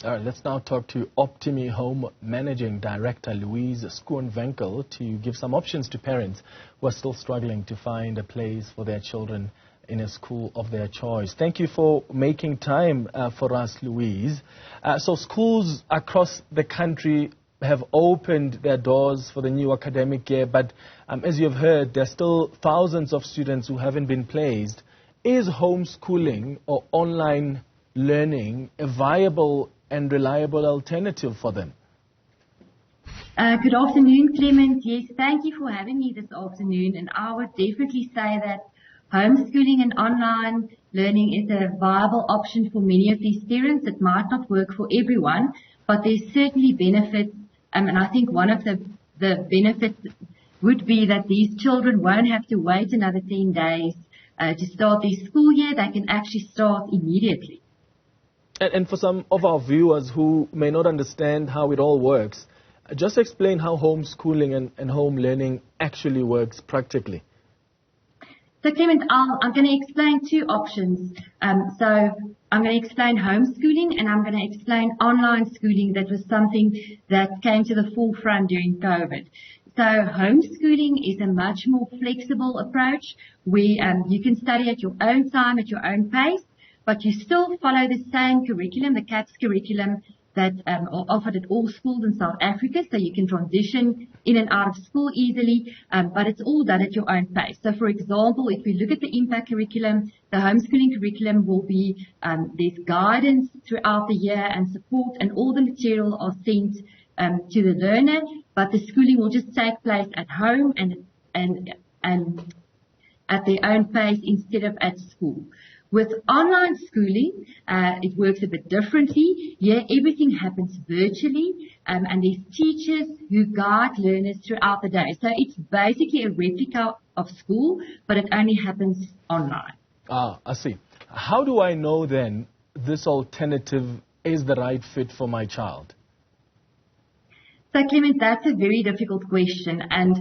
All right, let's now talk to Optimi Home Managing Director Louise Schoonwinkel to give some options to parents who are still struggling to find a place for their children in a school of their choice. Thank you for making time for us, Louise. So schools across the country have opened their doors for the new academic year, but as you've heard, there are still thousands of students who haven't been placed. Is homeschooling or online learning a viable and reliable alternative for them? Good afternoon, Clement. Yes, thank you for having me this afternoon. And I would definitely say that homeschooling and online learning is a viable option for many of these parents. It might not work for everyone, but there's certainly benefits. And I think one of the benefits would be that these children won't have to wait another 10 days to start their school year. They can actually start immediately. And for some of our viewers who may not understand how it all works, just explain how homeschooling and home learning actually works practically. So Clement, I'm going to explain two options. So I'm going to explain homeschooling and I'm going to explain online schooling. That was something that came to the forefront during COVID. So homeschooling is a much more flexible approach where you can study at your own time, at your own pace, but you still follow the same curriculum, the CAPS curriculum that are offered at all schools in South Africa, so you can transition in and out of school easily, but it's all done at your own pace. So, for example, if we look at the impact curriculum, the homeschooling curriculum will be, there's guidance throughout the year and support, and all the material are sent to the learner, but the schooling will just take place at home and at their own pace instead of at school. With online schooling, it works a bit differently. Here, everything happens virtually, and there's teachers who guide learners throughout the day. So it's basically a replica of school, but it only happens online. I see. How do I know then this alternative is the right fit for my child? So Clement, that's a very difficult question, and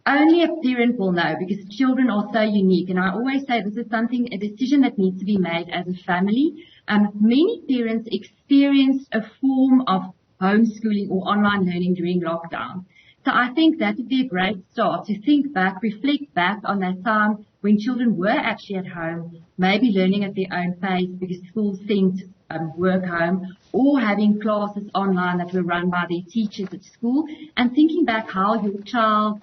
only a parent will know because children are so unique. And I always say this is a decision that needs to be made as a family. Many parents experienced a form of homeschooling or online learning during lockdown. So I think that would be a great start to think back, reflect back on that time when children were actually at home, maybe learning at their own pace because schools sent work home, or having classes online that were run by their teachers at school, and thinking back how your child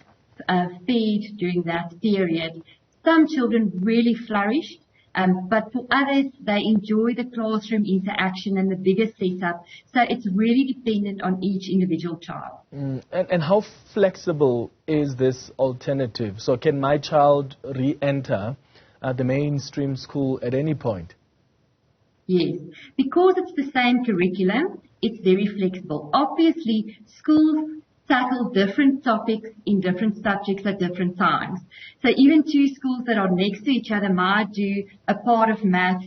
fared during that period. Some children really flourished, but for others, they enjoy the classroom interaction and the bigger setup. So it's really dependent on each individual child. And how flexible is this alternative? So can my child re-enter the mainstream school at any point? Yes, because it's the same curriculum, it's very flexible. Obviously, schools tackle different topics in different subjects at different times. So even two schools that are next to each other might do a part of math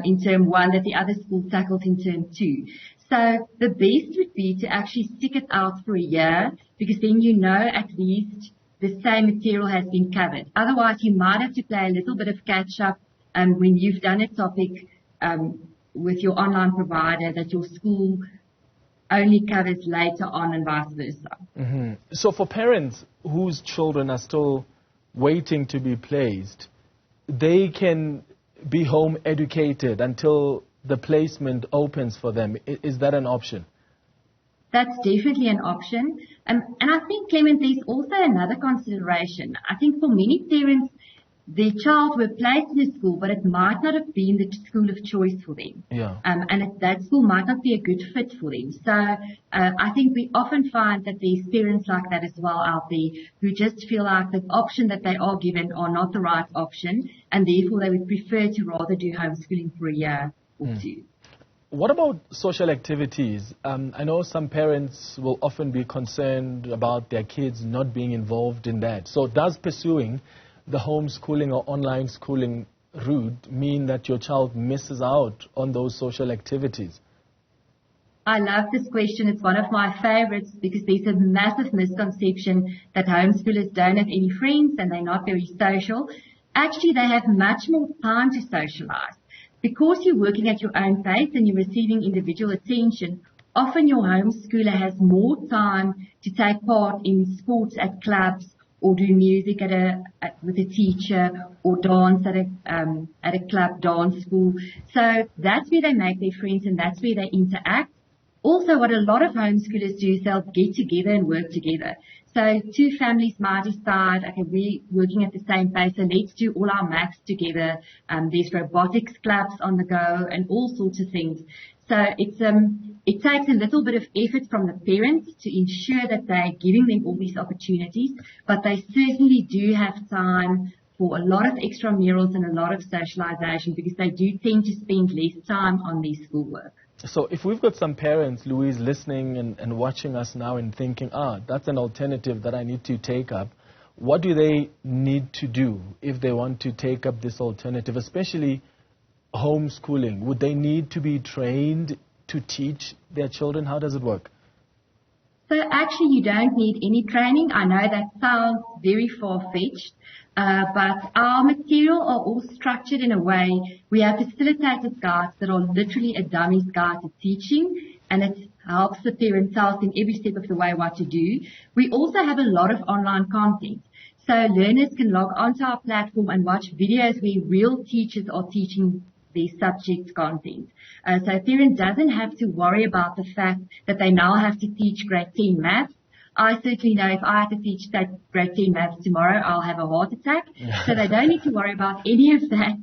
in term 1 that the other school tackles in term 2. So the best would be to actually stick it out for a year, because then you know at least the same material has been covered. Otherwise, you might have to play a little bit of catch up when you've done a topic with your online provider that your school only covers later on and vice versa. So for parents whose children are still waiting to be placed, they can be home educated until the placement opens for them. Is that an option? That's definitely an option. And I think, Clement, there's also another consideration. I think for many parents, their child were placed in a school, but it might not have been the school of choice for them. Yeah. And that school might not be a good fit for them. So I think we often find that there's parents like that as well out there who just feel like the option that they are given are not the right option, and therefore they would prefer to rather do homeschooling for a year or two. What about social activities? I know some parents will often be concerned about their kids not being involved in that. So does pursuing the homeschooling or online schooling route mean that your child misses out on those social activities? I love this question. It's one of my favorites because there's a massive misconception that homeschoolers don't have any friends and they're not very social. Actually, they have much more time to socialize because you're working at your own pace and you're receiving individual attention, often your homeschooler has more time to take part in sports at clubs or do music with a teacher or dance at a club dance school. So that's where they make their friends and that's where they interact. Also, what a lot of homeschoolers do is they'll get together and work together. So two families might decide, okay, we're working at the same pace, so let's do all our maths together. There's robotics clubs on the go and all sorts of things. So it takes a little bit of effort from the parents to ensure that they're giving them all these opportunities, but they certainly do have time for a lot of extramurals and a lot of socialization because they do tend to spend less time on their schoolwork. So if we've got some parents, Louise, listening and watching us now and thinking, that's an alternative that I need to take up, what do they need to do if they want to take up this alternative, especially homeschooling? Would they need to be trained to teach their children? How does it work? So actually you don't need any training. I know that sounds very far-fetched, but our material are all structured in a way. We have facilitated guides that are literally a dummy's guide to teaching, and it helps the parent tell them every step of the way what to do. We also have a lot of online content. So learners can log onto our platform and watch videos where real teachers are teaching their subject content. So a parent doesn't have to worry about the fact that they now have to teach grade 10 maths. I certainly know if I have to teach that grade 10 maths tomorrow, I'll have a heart attack. So they don't need to worry about any of that.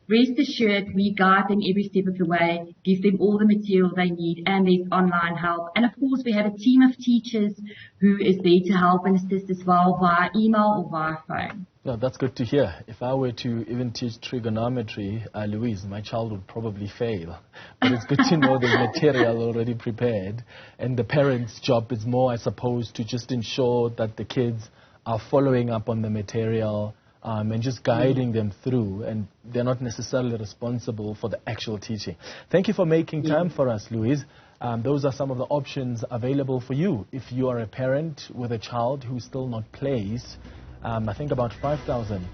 Rest assured, we guide them every step of the way, give them all the material they need, and there's online help. And of course, we have a team of teachers who is there to help and assist as well via email or via phone. No, that's good to hear. If I were to even teach trigonometry, Louise, my child would probably fail. But it's good to know there's material already prepared. And the parents' job is more, I suppose, to just ensure that the kids are following up on the material and just guiding them through. And they're not necessarily responsible for the actual teaching. Thank you for making time for us, Louise. Those are some of the options available for you. If you are a parent with a child who's still not placed, I think about 5,000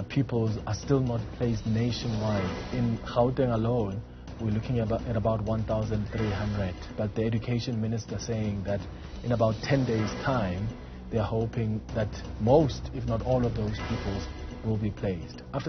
pupils are still not placed nationwide. In Gauteng alone, we're looking at about 1,300. But the education minister saying that in about 10 days' time, they're hoping that most, if not all of those pupils will be placed. After